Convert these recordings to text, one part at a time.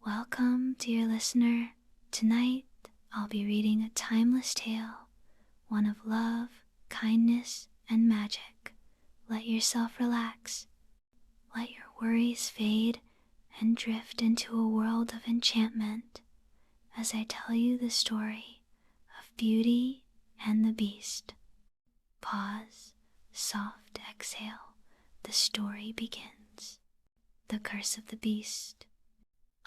Welcome, dear listener. Tonight, I'll be reading a timeless tale, one of love, kindness, and magic. Let yourself relax. Let your worries fade and drift into a world of enchantment as I tell you the story of Beauty and the Beast. Pause, soft exhale. The story begins. The Curse of the Beast.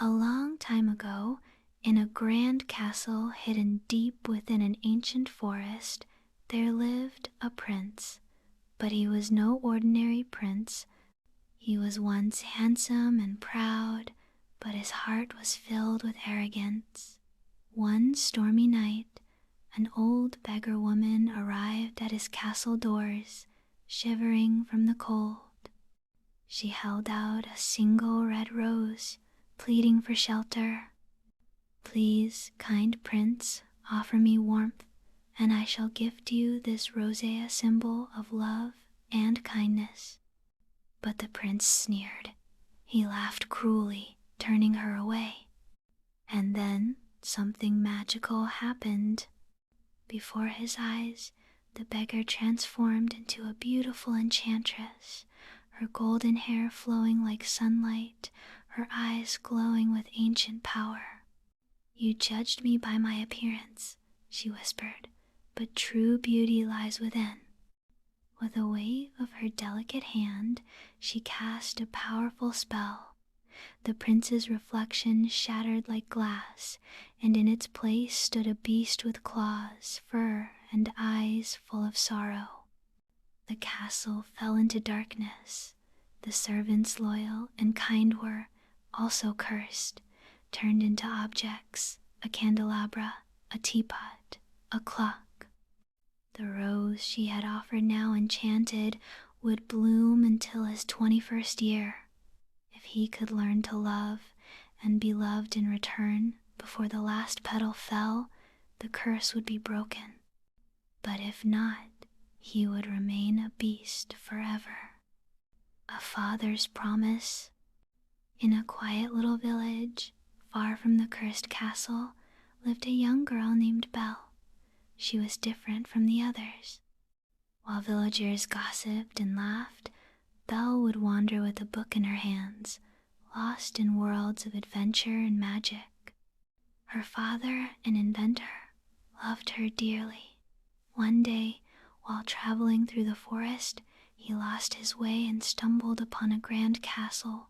A long time ago, in a grand castle hidden deep within an ancient forest, there lived a prince. But he was no ordinary prince. He was once handsome and proud, but his heart was filled with arrogance. One stormy night, an old beggar woman arrived at his castle doors, shivering from the cold. She held out a single red rose, pleading for shelter. Please, kind prince, offer me warmth, and I shall gift you this rosea symbol of love and kindness. But the prince sneered. He laughed cruelly, turning her away. And then something magical happened. Before his eyes, the beggar transformed into a beautiful enchantress, her golden hair flowing like sunlight, her eyes glowing with ancient power. You judged me by my appearance, she whispered, but true beauty lies within. With a wave of her delicate hand, she cast a powerful spell. The prince's reflection shattered like glass, and in its place stood a beast with claws, fur, and eyes full of sorrow. The castle fell into darkness. The servants loyal and kind were also cursed, turned into objects, a candelabra, a teapot, a clock. The rose she had offered, now enchanted, would bloom until his 21st year. If he could learn to love and be loved in return before the last petal fell, the curse would be broken. But if not, he would remain a beast forever. A father's promise. In a quiet little village, far from the cursed castle, lived a young girl named Belle. She was different from the others. While villagers gossiped and laughed, Belle would wander with a book in her hands, lost in worlds of adventure and magic. Her father, an inventor, loved her dearly. One day, while traveling through the forest, he lost his way and stumbled upon a grand castle,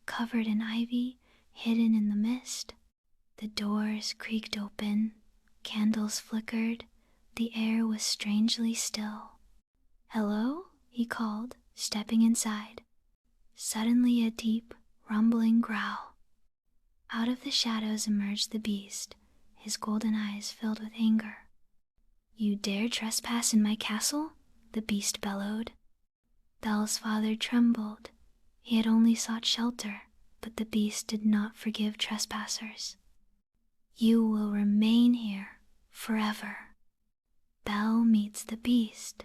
covered in ivy, hidden in the mist. The doors creaked open, candles flickered, the air was strangely still. "Hello?" he called, stepping inside. Suddenly a deep, rumbling growl. Out of the shadows emerged the beast, his golden eyes filled with anger. "You dare trespass in my castle?" the beast bellowed. Belle's father trembled. He had only sought shelter, but the beast did not forgive trespassers. "You will remain here forever." Belle meets the beast.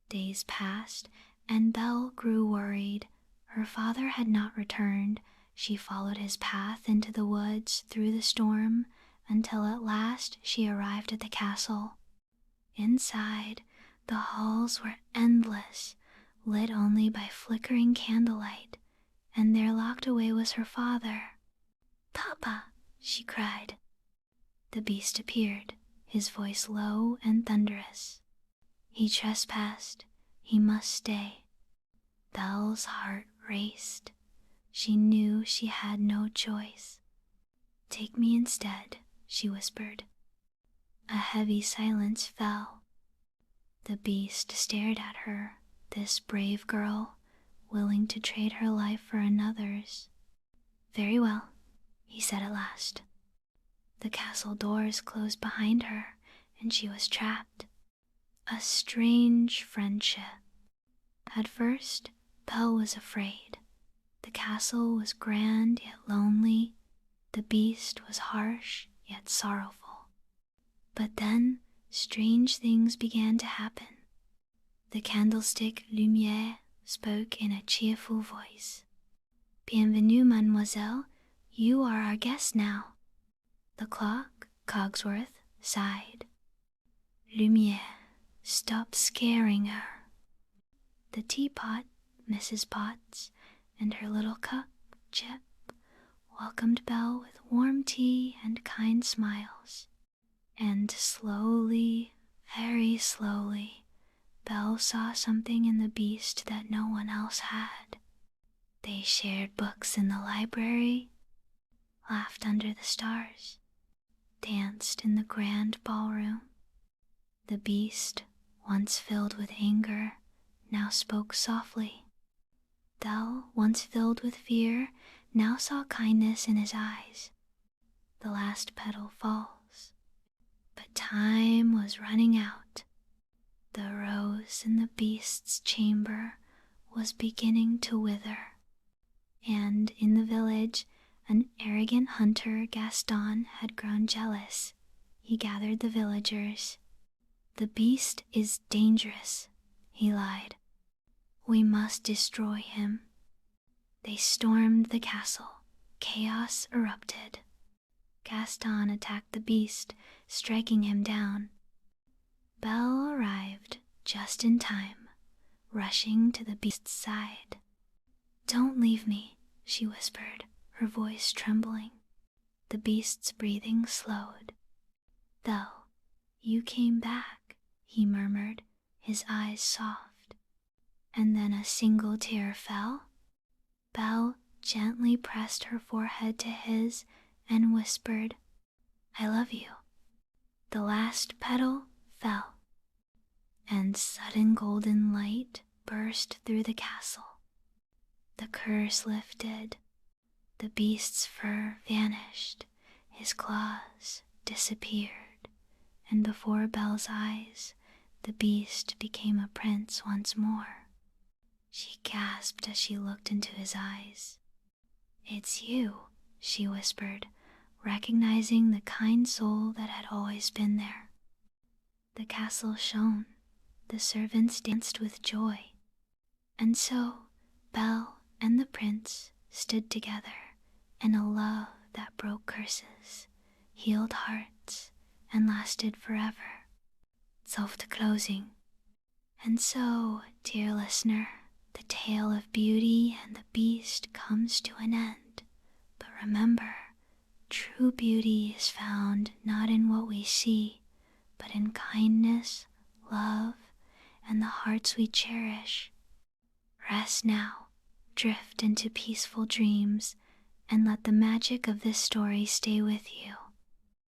Days passed, and Belle grew worried. Her father had not returned. She followed his path into the woods through the storm until at last she arrived at the castle. Inside, the halls were endless, lit only by flickering candlelight, and there locked away was her father. "Papa!" she cried. The beast appeared, his voice low and thunderous. He trespassed. He must stay. Belle's heart raced. She knew she had no choice. "Take me instead," she whispered. A heavy silence fell. The beast stared at her, this brave girl, willing to trade her life for another's. "Very well," he said at last. The castle doors closed behind her, and she was trapped. A strange friendship. At first, Belle was afraid. The castle was grand yet lonely. The beast was harsh yet sorrowful. But then, strange things began to happen. The candlestick Lumière spoke in a cheerful voice. "Bienvenue, mademoiselle. You are our guest now. The clock, Cogsworth, sighed. Lumiere, stop scaring her. The teapot, Mrs. Potts, and her little cook, Chip, welcomed Belle with warm tea and kind smiles. And slowly, very slowly, Belle saw something in the beast that no one else had. They shared books in the library, laughed under the stars, danced in the grand ballroom. The beast, once filled with anger, now spoke softly. Belle, once filled with fear, now saw kindness in his eyes. The last petal falls. But time was running out. The rose in the beast's chamber was beginning to wither. And in the village, an arrogant hunter, Gaston, had grown jealous. He gathered the villagers. The beast is dangerous, he lied. We must destroy him. They stormed the castle. Chaos erupted. Gaston attacked the beast, striking him down. Belle arrived just in time, rushing to the beast's side. Don't leave me, she whispered, her voice trembling. The beast's breathing slowed. Though you came back, he murmured, his eyes soft. And then a single tear fell. Belle gently pressed her forehead to his and whispered, I love you. The last petal fell, and sudden golden light burst through the castle. The curse lifted. The beast's fur vanished, his claws disappeared, and before Belle's eyes, the beast became a prince once more. She gasped as she looked into his eyes. It's you, she whispered, recognizing the kind soul that had always been there. The castle shone. The servants danced with joy. And so Belle and the prince stood together in a love that broke curses, healed hearts, and lasted forever. Soft closing. And so, dear listener, the tale of Beauty and the Beast comes to an end. But remember, true beauty is found not in what we see, but in kindness, love, and the hearts we cherish. Rest now, drift into peaceful dreams, and let the magic of this story stay with you.